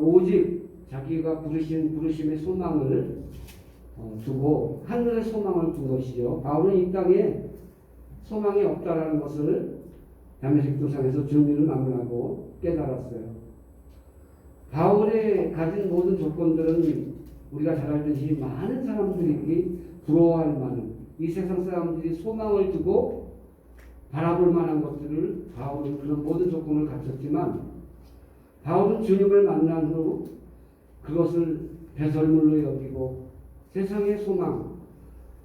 오직 자기가 부르심의 소망을 두고 하늘의 소망을 둔 것이죠. 바울은 이 땅에 소망이 없다라는 것을 다메섹 도상에서 주님을 만나고 깨달았어요. 바울이 가진 모든 조건들은 우리가 잘 알듯이 많은 사람들이 부러워할 만한, 이 세상 사람들이 소망을 두고 바라볼 만한 것들을 바울은 그런 모든 조건을 갖췄지만, 바울은 주님을 만난 후 그것을 배설물로 여기고 세상의 소망,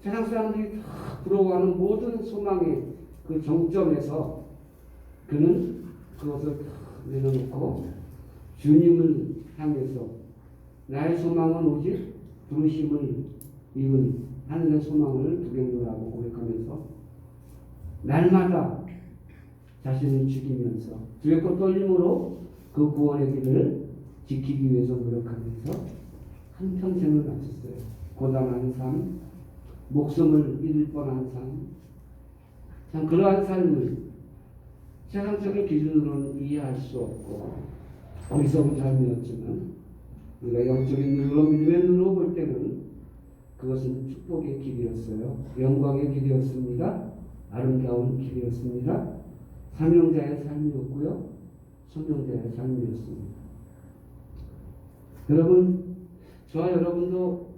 세상 사람들이 다 부러워하는 모든 소망의 그 정점에서 그는 그것을 다 내려놓고 주님을 향해서 나의 소망은 오직 부르심을 입은 하늘의 소망을 두겠노라고 고백하면서 날마다 자신을 죽이면서 두렵고 떨림으로 그 구원의 길을 지키기 위해서 노력하면서 한평생을 마쳤어요. 고단한 삶, 목숨을 잃을 뻔한 삶, 참 그러한 삶을 세상적인 기준으로는 이해할 수 없고 어리석은 삶이었지만, 우리가 영적인 눈으로, 믿음의 눈으로 볼 때는 그것은 축복의 길이었어요. 영광의 길이었습니다. 아름다운 길이었습니다. 사명자의 삶이었고요, 소명자의 삶이었습니다. 여러분, 저와 여러분도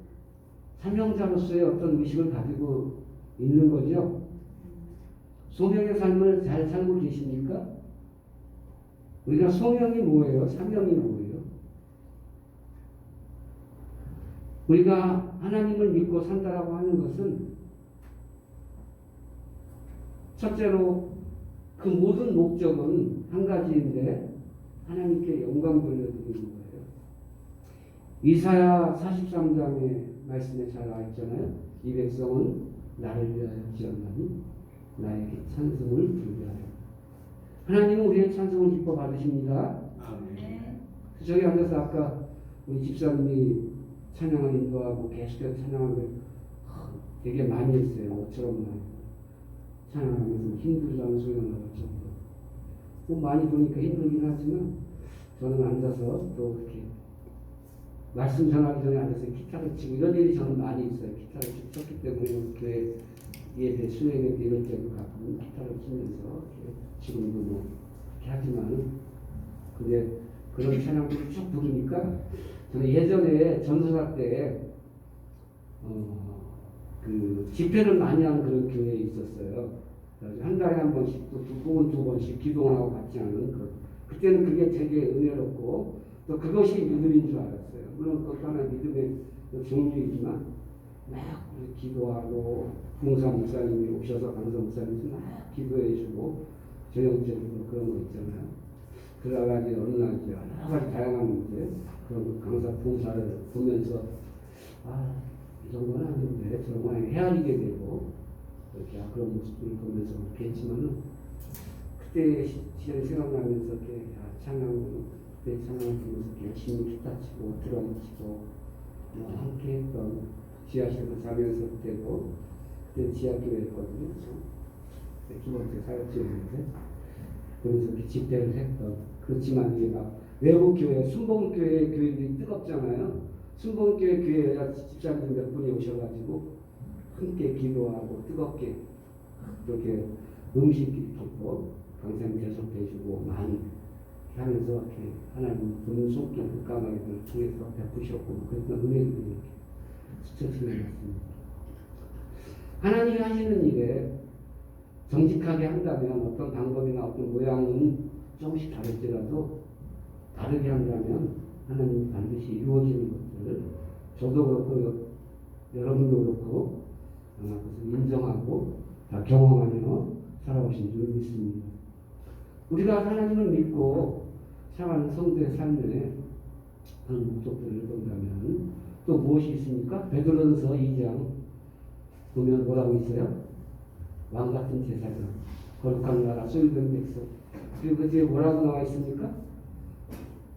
사명자로서의 어떤 의식을 가지고 있는 거죠? 소명의 삶을 잘 살고 계십니까? 우리가 소명이 뭐예요? 사명이 뭐예요? 우리가 하나님을 믿고 산다라고 하는 것은 첫째로 그 모든 목적은 한 가지인데 하나님께 영광 돌려드리는 거예요. 이사야 43장의 말씀에 잘 나와 있잖아요. 이 백성은 나를 위하여 지었나니 나에게 찬송을 부르게 하여. 하나님은 우리의 찬송을 기뻐 받으십니다. 네. 저기 앉아서 아까 우리 집사님이 찬양을 인도하고 계속해서 찬양을 되게 많이 했어요. 모처럼 많이. 찬양하면서 힘들지 않은 소리가 나올 정도로. 뭐 많이 보니까 힘들긴 하지만 저는 앉아서 또 그렇게 말씀 전하기 전에 앉아서 기타를 치고 이런 일이 저는 많이 있어요. 기타를 쳤기 때문에 교회 예배 수행회 이럴 때도 가끔 기타를 치면서 지금도 뭐 이렇게 하지만은, 근데 그런 찬양들을 쭉 부르니까 저는 예전에 전도사 때 그 집회를 많이 하는 그런 교회에 있었어요. 한 달에 한 번씩 또 혹은 두 번씩 기도를 하고 같이 하는 그때는 그게 되게 은혜롭고 또 그것이 믿음인 줄 알았어요. 물론 그것도 하나 믿음의 종류이지만 막 기도하고 봉사 목사님이 오셔서 강사 목사님이 막 기도해주고 저녁제로 그런 거 있잖아요. 그러다가 이제 어느 날 이제 여러 가지 다양한 문제 그런 강사 봉사를 보면서 이 정도는 아닌데 저런 거 헤아리게 되고 이렇게 그런 모습들을 보면서 그렇게 했지만은 그때 시절이 생각나면서 이렇게 그때 찬양을 보면서 열심히 기타 치고 드럼 치고 함께 했던 지하실에서 자면서 때고 그때 지하교회였거든요. 기본적으로 사역지였는데 그래서 이렇게 집회를 했던, 그렇지만 이게 막 외국 교회, 순복음교회 교회들이 뜨겁잖아요. 순복음교회 교회 여자 집사님들 몇 분이 오셔가지고 함께 기도하고 뜨겁게 이렇게 음식 이렇고 강사님 대접해주고 많이 하면서 이렇게 하나님 본 손길 까마귀를 통해서 베푸셨고 그랬던 은혜들이 이렇게 스쳐지내갔습니다. 하나님이 하시는 일에 정직하게 한다면 어떤 방법이나 어떤 모양은 조금씩 다를지라도 다르게 한다면 하나님이 반드시 이루어지는 것들을 저도 그렇고 여러분도 그렇고 그것을 인정하고 다 경험하며 살아오신 줄 믿습니다. 우리가 하나님을 믿고 살아가는 성도의 삶에 그런 목적들을 본다면 또 무엇이 있습니까? 베드로전서 2장 보면 뭐라고 있어요? 왕같은 제사장, 거룩한 나라, 소유된 백성. 그리고 그 뒤에 뭐라고 나와 있습니까?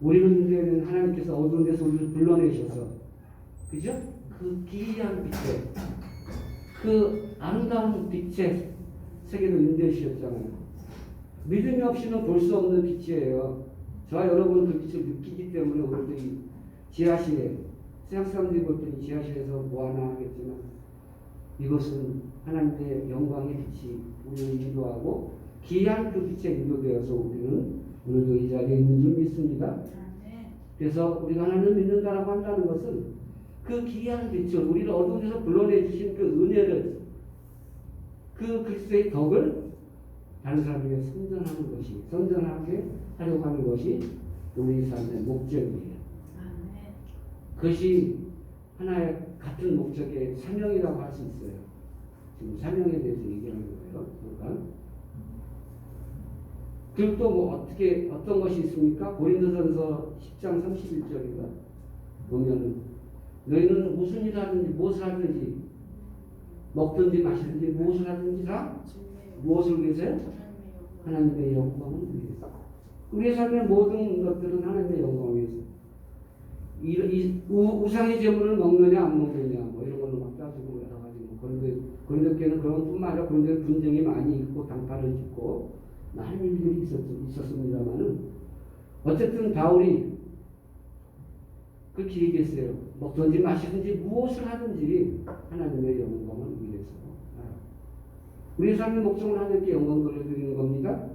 우리를 믿는 하나님께서 어두운 데서 우리를 불러내셔서, 그죠? 그 기이한 빛에, 그 아름다운 빛의 세계로 인도해 주셨잖아요. 믿음이 없이는 볼 수 없는 빛이에요. 저와 여러분은 그 빛을 느끼기 때문에 오늘도 이 지하실에 세상 사람들이 볼 때는 지하실에서 뭐 하나 하겠지만 이것은 하나님의 영광의 빛이 우리를 인도하고 귀한 그 빛에 인도되어서 우리는 오늘도 이 자리에 있는 줄 믿습니다. 그래서 우리가 하나님을 믿는다라고 한다는 것은 그 귀한 빛을 우리를 어두운 데서 불러내 주신 그 은혜를 그 그리스도의 덕을 다른 사람에게 선전하게 하려고 하는 것이 우리 삶의 목적이에요. 그것이 하나의 같은 목적의 사명이라고 할 수 있어요. 지금 사명에 대해서 얘기하는 거예요. 그러니까. 그리고 또 뭐 어떤 것이 있습니까? 고린도전서 10장 31절인가 보면은 너희는 무슨 일을 하든지 무엇을 하든지 먹든지 마시든지 무엇을 하든지 다 무엇을 위해서요? 하나님의 영광을 위해서. 우리의 삶의 모든 것들은 하나님의 영광을 위해서. 우상의 제물을 먹느냐 안 먹느냐 뭐 이런 걸로 막 따지고 여러 가지 뭐 고린도교회는 그런 뿐만 아니라 고린도에 분쟁이 많이 있고 당파를 짓고 많은 일들이 있었습니다만은 어쨌든 바울이 그렇게 얘기했어요. 먹든지 마시든지 무엇을 하든지 하나님의 영광을 위해서. 우리의 삶의 목적은 하나님께 영광 돌려드리는 겁니다.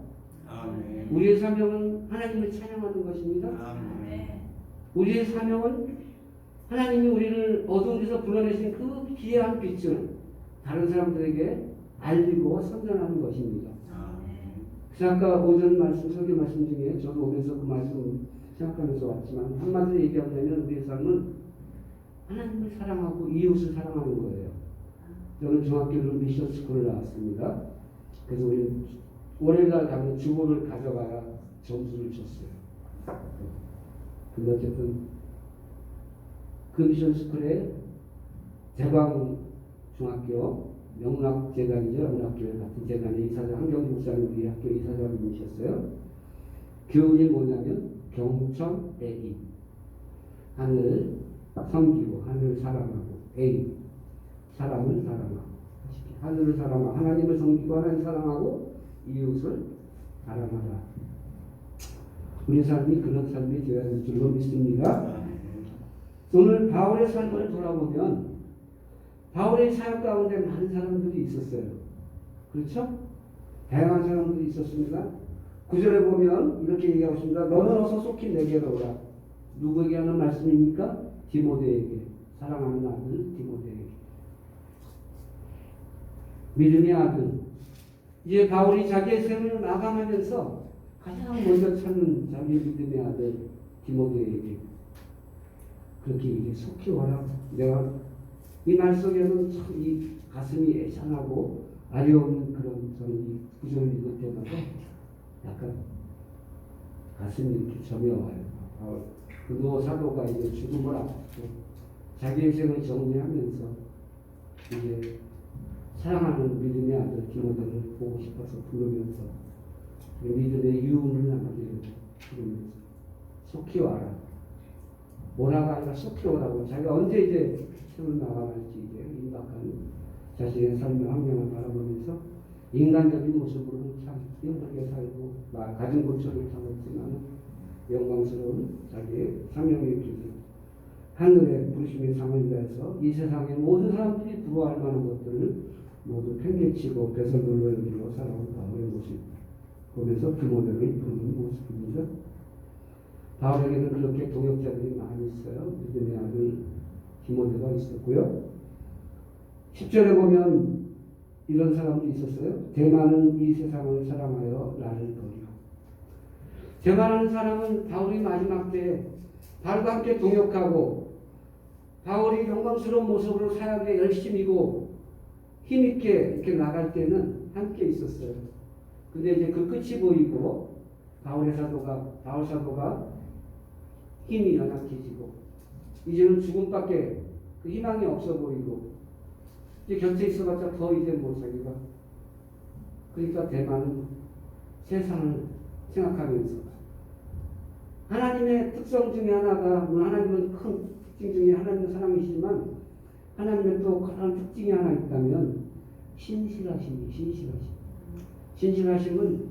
아멘. 우리의 사명은 하나님을 찬양하는 것입니다. 아멘. 우리의 사명은 하나님이 우리를 어두운 데서 불러내신 그 귀한 빛을 다른 사람들에게 알리고 선전하는 것입니다. 그래서 아까 오전 말씀, 설교 말씀 중에 저도 오면서 그 말씀 생각하면서 왔지만 한마디로 얘기하자면 우리의 삶은 하나님을 사랑하고 이웃을 사랑하는 거예요. 저는 중학교로 미션 스쿨을 나왔습니다. 그래서 우리 월요일날 가면 주보를 가져가야 점수를 줬어요. 근데 어쨌든 그 미션 스쿨에 대광 중학교 명락재단이죠. 명락교회 같은 재단의 이사장 한경주 목사님 우리 학교 이사장님이셨어요. 교훈이 뭐냐면 경청 애인 하늘을 섬기고 하늘을 사랑하고 애인 사람을 사랑하고 하늘을 사랑하고 하나님을 섬기고 하나님을 사랑하고 이웃을 사랑하라. 우리 삶이 그런 삶이 되어야 될 줄로 믿습니다. 오늘 바울의 삶을 돌아보면 바울의 사역 가운데 많은 사람들이 있었어요. 그렇죠? 다양한 사람들이 있었습니다. 9절에 보면 이렇게 얘기하고 있습니다. 너는 어서 속히 내게로 오라. 누구에게 하는 말씀입니까? 디모데에게. 사랑하는 아들 디모데에게. 믿음의 아들. 이제 바울이 자기의 생을 마감하면서 가장 먼저 찾는 자기 믿음의 아들 디모데에게 그렇게 얘기해. 속히 와라. 내가 이 말 속에는 참 이 가슴이 애잔하고 아려운 그런 저는 이 구절을 읽을 때마다 약간 가슴이 이렇게 저며와요. 그노 사도가 이제 죽음을 앞두고 자기의 생을 정리하면서 이제 사랑하는 믿음의 아들 디모데를 보고 싶어서 부르면서 믿음의 유언을 나누게 부르면서 속히 와라. 오라가 아니라 속히 오라고. 자기가 언제 이제 생을 마감할지 이제 임박한 자신의 삶의 환경을 바라보면서 인간적인 모습으로는 참 힘들게 살고 가진 고초를 당했지만 영광스러운 자기의 사명의 길을 하늘의 부르심의 상을 위해서 이 세상의 모든 사람들이 부러워할 만한 것들을 모두 팽개치고 배설물로 여기고 살아온 바울의 모습 보면서 그 모델을 부르는 모습입니다. 바울에게는 그렇게 동역자들이 많이 있어요. 믿음의 아들 디모데가 있었고요. 10절에 보면 이런 사람도 있었어요. 대만은 이 세상을 사랑하여 나를 버리고. 대만하는 사람은 바울이 마지막 때 바울과 함께 동역하고 바울이 영광스러운 모습으로 사역에 열심이고 힘있게 이렇게 나갈 때는 함께 있었어요. 근데 이제 그 끝이 보이고 바울 사도가 힘이 연약해지고 이제는 죽음밖에 그 희망이 없어 보이고 이제 곁에 있어봤자 더 이제 못 살기가. 그러니까 대만은 세상을 생각하면서 하나님의 특성 중에 하나가 하나님은 큰 특징 중에 하나님의 사랑이시지만 하나님의 또 그런 특징이 하나 있다면 신실하심은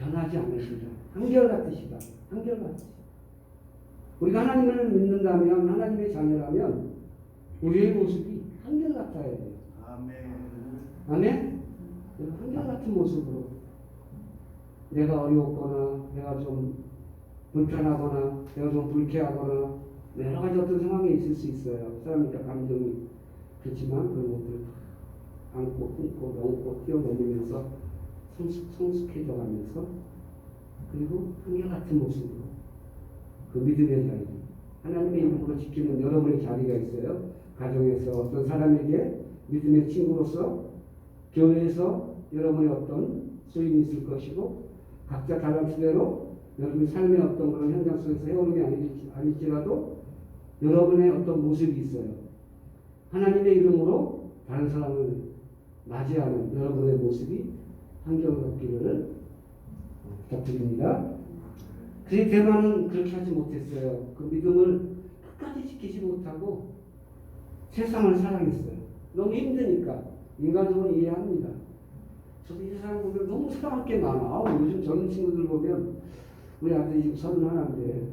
변하지 않으시다. 한결같으시다. 한결같으시다. 우리가 하나님을 믿는다면, 하나님의 자녀라면 우리의 모습이 한결같아야 돼요. 아멘. 아멘? 한결같은 모습으로 내가 어려웠거나 내가 좀 불편하거나 내가 좀 불쾌하거나 여러 가지 어떤 상황이 있을 수 있어요. 사람이니까 감정이. 그렇지만 그런 것들을 안고 품고 넘고 뛰어넘으면서 성숙해져 가면서 그리고 한결같은 모습으로 그 믿음의 자리, 하나님의 이름으로 지키는 여러분의 자리가 있어요. 가정에서 어떤 사람에게 믿음의 친구로서, 교회에서 여러분의 어떤 수임이 있을 것이고, 각자 달란트대로 여러분의 삶의 어떤 그런 현장 속에서 해오는 게 아닐지라도 여러분의 어떤 모습이 있어요. 하나님의 이름으로 다른 사람을 맞이하는 여러분의 모습이 한결같기를 부탁드립니다. 그런데 대만은 그렇게 하지 못했어요. 그 믿음을 끝까지 지키지 못하고 세상을 사랑했어요. 너무 힘드니까. 인간적으로 이해합니다. 저도 이 세상 보면 너무 사랑할 게 많아. 요즘 젊은 친구들 보면 우리 아들이 지금 31인데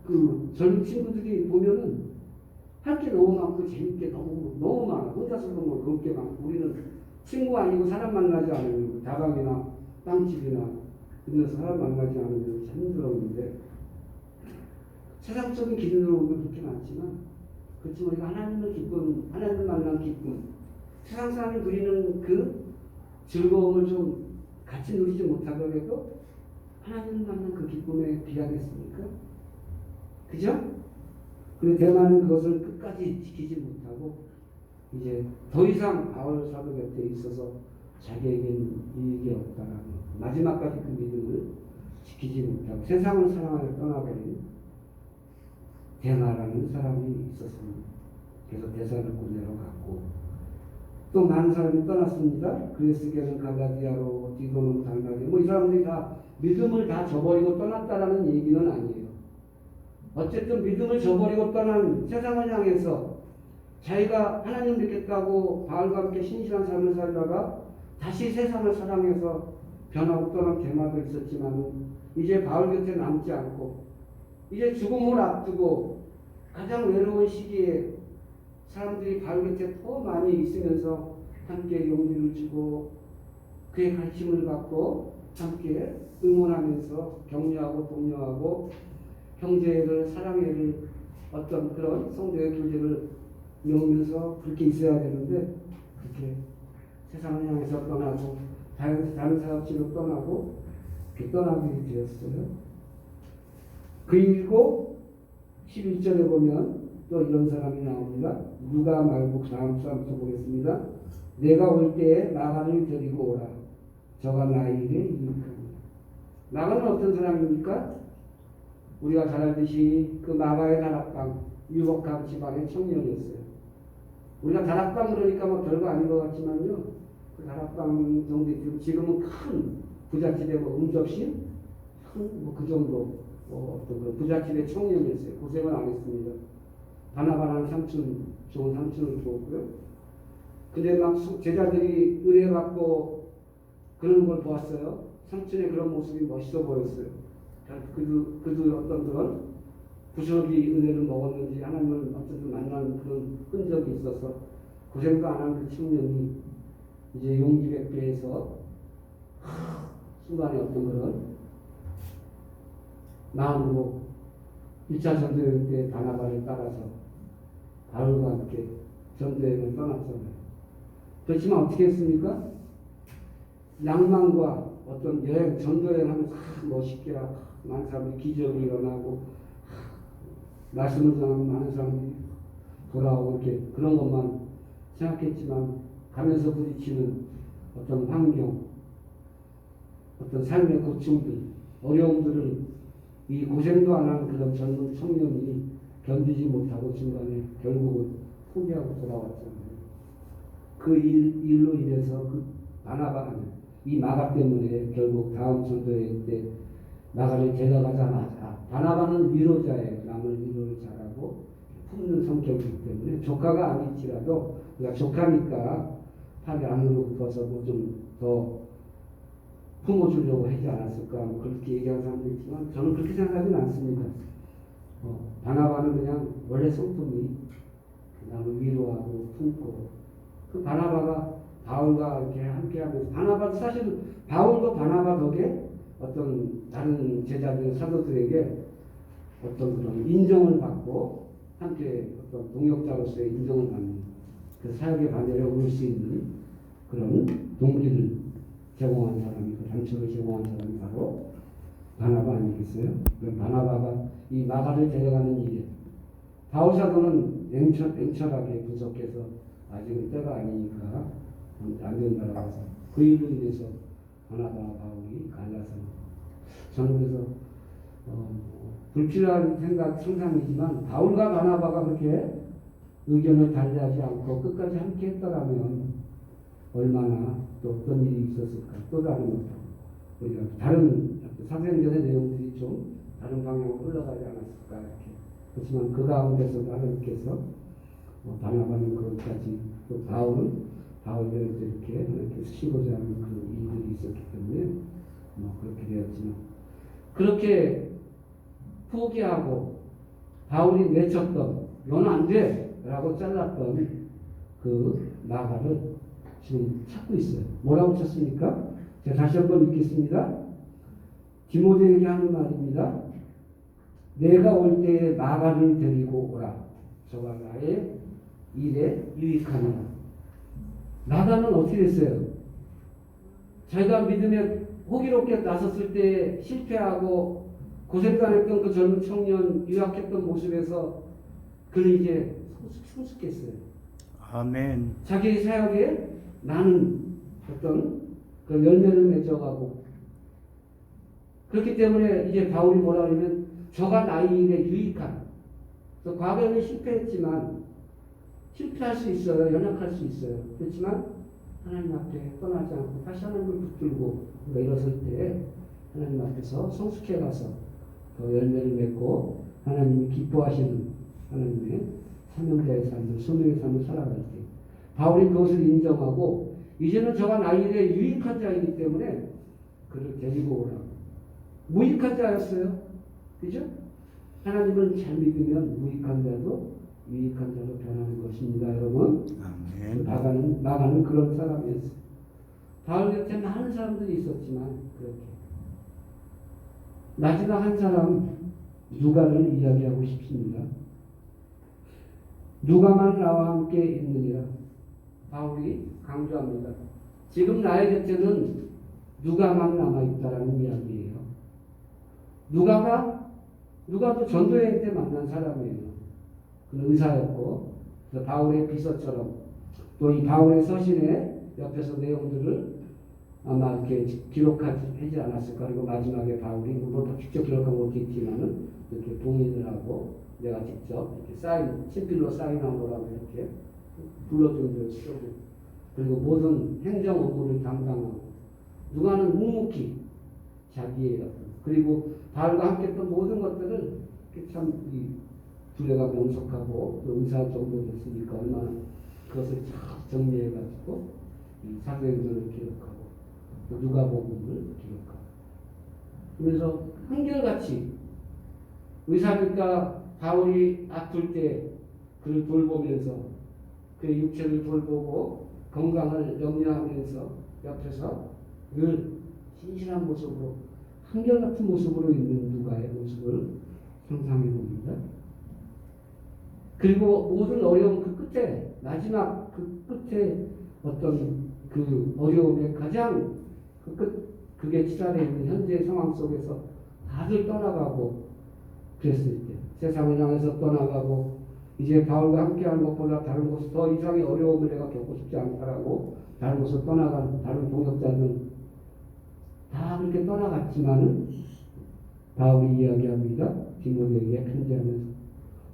그 젊은 친구들이 보면은 할 게 너무 많고 재밌게 너무 많아. 혼자서 보면 그렇게 많고 우리는 친구 아니고 사람 만나지 않으면 다방이나 빵집이나 그런 사람 만나지 않으면 참 힘들었는데 세상적인 기준으로 보면 그렇게 많지만 그렇지만 우리가 하나님을 기쁨, 하나님을 만난 기쁨, 세상 사람이 누리는 그 즐거움을 좀 같이 누리지 못하더라도 하나님을 만난 그 기쁨에 비하겠습니까? 그죠? 그런데 대만은 그것을 끝까지 지키지 못하고 이제 더 이상 바울 사도 곁에 있어서 자기에게는 이익이 없다라는 마지막까지 그 믿음을 지키지 못하고 세상을 사랑하여 떠나버린 데마라는 사람이 있었습니다. 그래서 데살로니가로 갔고 또 많은 사람이 떠났습니다. 그리스게는 가바디아로, 디도는 달마디아, 이 사람들이 다 믿음을 다 저버리고 떠났다라는 얘기는 아니에요. 어쨌든 믿음을 저버리고 떠난 세상을 향해서 자기가 하나님 믿겠다고 바울과 함께 신실한 삶을 살다가 다시 세상을 사랑해서 변하고 떠난 데마도 있었지만 이제 바울 곁에 남지 않고 이제 죽음을 앞두고 가장 외로운 시기에 사람들이 바울 곁에 더 많이 있으면서 함께 용기를 주고 그의 관심을 갖고 함께 응원하면서 격려하고 독려하고 형제를 사랑해를 어떤 그런 성도의 교제를 이루면서 그렇게 있어야 되는데 그렇게 세상을 향해서 떠나고 다른 사업지로 떠나고 그렇게 떠나게 되었어요. 그리고 11절에 보면 또 이런 사람이 나옵니다. 누가 말고 다음 사람부터 보겠습니다. 내가 올 때에 나가를 데리고 오라. 저가 나에게 이익합니다. 나가는 어떤 사람입니까? 우리가 잘 알듯이 그 마가의 다락방 유복함 지방의 청년이었어요. 우리가 다락방 그러니까 뭐 별거 아닌 것 같지만요. 그 다락방 정도 지금은 큰 부잣집에 뭐 음접시 뭐 그 정도 어떤 그 부잣집의 청년이었어요. 고생을 안 했습니다. 바나바라는 삼촌, 좋은 삼촌을 두었고요. 근데 막 제자들이 은혜 받고 그러는 걸 보았어요. 삼촌의 그런 모습이 멋있어 보였어요. 그도 어떤 그런 부스러기 은혜를 먹었는지 하나님을 어쨌든 만나는 그런 흔적이 있어서 고생도 안 한 그 청년이 이제 용기 백배에서 순간에 어떤 그런 마음으로 1차 전도여행 때 바나바를 따라서 바울과 함께 전도여행을 떠났잖아요. 그렇지만 어떻게 했습니까? 낭만과 어떤 여행, 전도여행 하면서 멋있게 많은 사람들이 기적이 일어나고 말씀을 전하면 많은 사람들이 돌아오고 이렇게 그런 것만 생각했지만 가면서 부딪히는 어떤 환경, 어떤 삶의 고충들, 어려움들을 이 고생도 안 하는 그런 젊은 청년이 견디지 못하고 중간에 결국은 포기하고 돌아왔잖아요. 그 일로 인해서 그 바나바, 이 마가 때문에 결국 다음 전도회 때 마가를 데려가자마자 바나바는 위로자예요. 남을 위로를 잘하고 품는 성격이기 때문에 조카가 아닐지라도 우리가 조카니까 팔이 안으로 굽어서 뭐 좀 더 품어주려고 하지 않았을까 뭐 그렇게 얘기하는 사람도 있지만 저는 그렇게 생각하지는 않습니다. 바나바는 그냥 원래 성품이 그냥 위로하고 품고 그 바나바가 바울과 이렇게 함께하면서 바나바도 사실 바울도 바나바 덕에 어떤 다른 제자들 사도들에게 어떤 그런 인정을 받고 함께 어떤 동역자로서의 인정을 받는 그 사역의 반열에 오를 수 있는 그런 동기를 제공한 사람이 그 단초를 제공한 사람이 바로 바나바 아니겠어요? 바나바가 이 마가를 데려가는 일에 바울 사도는 냉철하게 분석해서 아직은 때가 아니니까 안 된다라고 해서 그 일로 인해서 바나바 바울이 갈라서 저는 그래서 불필요한 상상이지만 바울과 바나바가 그렇게 의견을 달리하지 않고 끝까지 함께 했더라면 얼마나 또 어떤 일이 있었을까 또 다른 것 우리가 다른 사도행전의 내용들이 좀 다른 방향으로 흘러가지 않았을까 이렇게 그렇지만 그 가운데서 하나님께서 바나바는 그것까지 또 바울은 바울대로 이렇게 하나님께 쓰시고자 하는 그런 일들이 있었기 때문에 그렇게 되었지만 그렇게 포기하고 바울이 내쳤던 너는 안 돼! 라고 잘랐던 그 나가를 지금 찾고 있어요. 뭐라고 쳤습니까? 제가 다시 한번 읽겠습니다. 디모데에게 하는 말입니다. 내가 올 때에 나가를 데리고 오라. 저가 나의 일에 유익하니라. 나가는 어떻게 됐어요? 자기가 믿음에 호기롭게 나섰을 때 실패하고 고생당했던 그 젊은 청년 유학했던 모습에서 그는 이제 성숙했어요. 아멘. 자기 사역에 나는 어떤 그 열매를 맺어가고 그렇기 때문에 이제 바울이 뭐라 그러면 저가 나의 일에 유익한 과거에는 실패했지만 실패할 수 있어요. 연약할 수 있어요. 그렇지만 하나님 앞에 떠나지 않고 다시 하나님을 붙들고 우리가 일어설 때 하나님 앞에서 성숙해 가서 더 열매를 맺고 하나님이 기뻐하시는 하나님의 사명자의 삶을 소명의 삶을 살아갈 때 바울이 그것을 인정하고 이제는 저가 나의 일에 유익한 자이기 때문에 그를 데리고 오라. 무익한 자였어요. 그죠? 하나님을 잘 믿으면 무익한 자도 유익한 자로 변하는 것입니다. 여러분. 아멘. 나가는 그런 사람이었어요. 바울 곁에 많은 사람들이 있었지만 그렇게 마지막 한 사람 누가를 이야기하고 싶습니다. 누가만 나와 함께 있느니라. 바울이 강조합니다. 지금 나의 곁에는 누가만 남아있다라는 이야기예요. 누가도 전도여행 때 만난 사람이에요. 그는 의사였고 바울의 비서처럼 또 이 바울의 서신에 옆에서 내용들을 아마 이렇게 기록하지 않았을까. 그리고 마지막에 바울이 물론 직접 기록하지 못했지만은 이렇게 동의를 하고 내가 직접 이렇게 친필로 사인한 거라고 이렇게 불러준 대로 쓰고 그리고 모든 행정 업무를 담당하고 누가는 묵묵히 자기의 그리고 바울과 함께 했던 모든 것들을 참 두뇌가 명석하고 또 의사 정도 됐으니까 얼마나 그것을 잘 정리해가지고 이 사도행전을 기록하고 또 누가복음을 기록하고 그래서 한결같이 의사니까 바울이 아플 때 그를 돌보면서 그의 육체를 돌보고 건강을 염려하면서 옆에서 늘 신실한 모습으로 한결같은 모습으로 있는 누가의 모습을 상상해 봅니다. 그리고 모든 어려움 그 끝에 마지막 그 끝에 어떤 그 어려움의 가장 그 그게 치달아 있는 현재 상황 속에서 다들 떠나가고 그랬을 때 세상을 향해서 떠나가고 이제 바울과 함께하는 것보다 다른 곳 더 이상의 어려움을 내가 겪고 싶지 않다라고 다른 곳으로 떠나간 다른 동역자는 다 그렇게 떠나갔지만은 바울이 이야기합니다. 디모데에게 편지하면서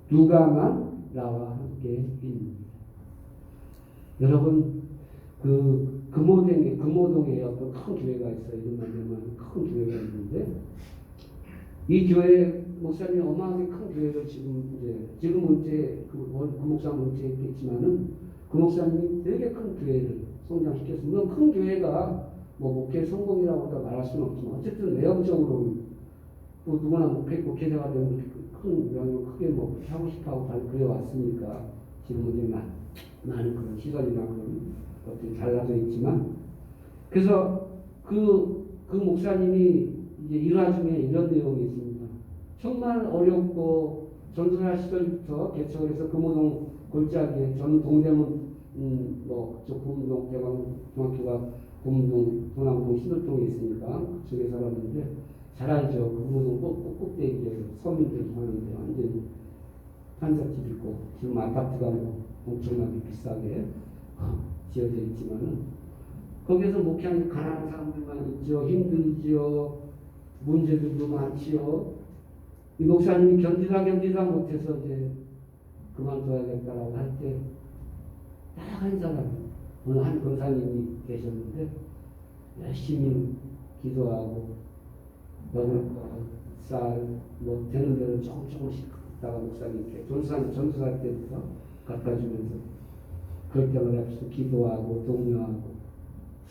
누가만 나와 함께 있습니다. 여러분 금호동에 어떤 큰 교회가 있어요. 이름만 큰 교회가 있는데 이 교회 목사님이 어마어마하게 큰 교회를 지금은 이제 그 목사님 은퇴했겠지만은 그 목사님이 되게 큰 교회를 성장시켰습니다. 물론 큰 교회가 뭐 목회 성공이라고 말할 수는 없지만 어쨌든 내용적으로 뭐 누구나 목회자가 되면 큰 영향을 크게 뭐 하고 싶어하고 그래 왔으니까 지금은 이제 많은 그런 시선이나 그런 것들이 달라져 있지만 그래서 그 목사님이 이제 일화 중에 이런 내용이 있습니다. 정말 어렵고 전선할 시절부터 개척을 해서 금호동 골짜기에 전 동대문 그쪽 금호동 대광 중학교가 금호동 도남동 신월동에 있으니까 그쪽에 살았는데 잘 알죠. 금호동 꼭대기에 서민들이 사는데 완전 한적집 있고 지금 아파트가 뭐 엄청나게 비싸게 지어져 있지만은 거기서 목회하는 가난한 사람들만 있죠. 힘들죠. 문제들도 많지요. 이 목사님이 견디다 못해서 이제 그만둬야겠다라고 할 때 딱 한 사람, 어느 한 권사님이 계셨는데 열심히 기도하고 먹을 거, 쌀, 뭐 되는 대로 조금씩 갖다가 목사님께 전도사 때부터 갖다 주면서 그럴 때마다 기도하고 독려하고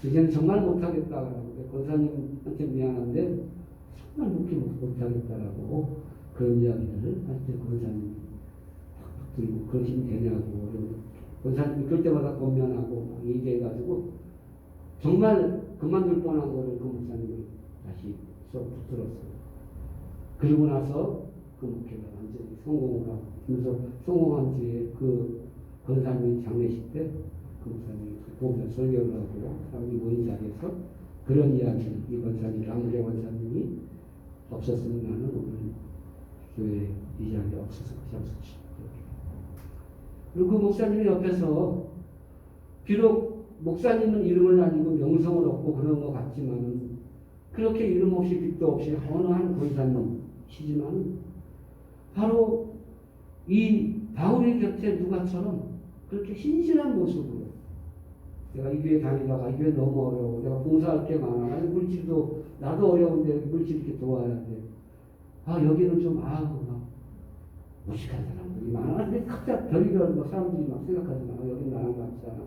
이제는 정말 못하겠다라고 권사님한테 미안한데 정말 못하겠다라고 그런 이야기를 할 때 권사님이 탁탁 들고 그런 힘이 되냐고 권사님이 그럴 때마다 권면하고 얘기해가지고 정말 그만둘 뻔한 거를 그 목사님이 다시 쏙 붙들었어요. 그리고 나서 그 목회가 완전히 성공을 하고 그래서 성공한 뒤에 그 권사님이 장례식 때 그 목사님이 보면 설교를 하고 사람이 모인 자리에서 그런 이야기를 이 권사님 랑무레 권사님이 없었으면 나는 오늘 교회 이 자리에 없어서 그냥 없었지. 그리고 그 목사님이 옆에서 비록 목사님은 이름을 알리고 명성을 얻고 그런 것 같지만은 그렇게 이름 없이 빚도 없이 어느 한 권사님이시지만 바로 이 바울의 곁에 누가처럼 그렇게 신실한 모습으로 내가 이 교회 다니다가 이 교회 너무 어려워. 내가 봉사할 게 많아. 아니 물질도 나도 어려운데 물질 이렇게 도와야 돼. 여기는 좀 무식한 사람들이 많아. 근데 각자 별의별 사람들이 막 생각하잖아. 여기 나랑 같지 않아.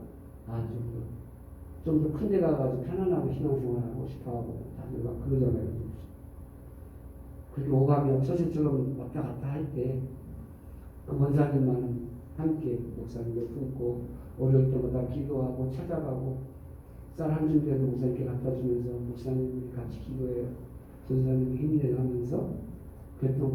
좀 더 큰 데 가가지고 편안하게 신앙생활하고 싶어하고 다들 막 그러잖아요. 그렇게 오가며 처세처럼 왔다 갔다 할 때 그 권사님만은 함께 목사님을 품고 어려울 때마다 기도하고 찾아가고 쌀 한 줌이라도 목사님께 갖다 주면서 목사님이 같이 기도해요. 전사님이 힘이 되면서 그랬던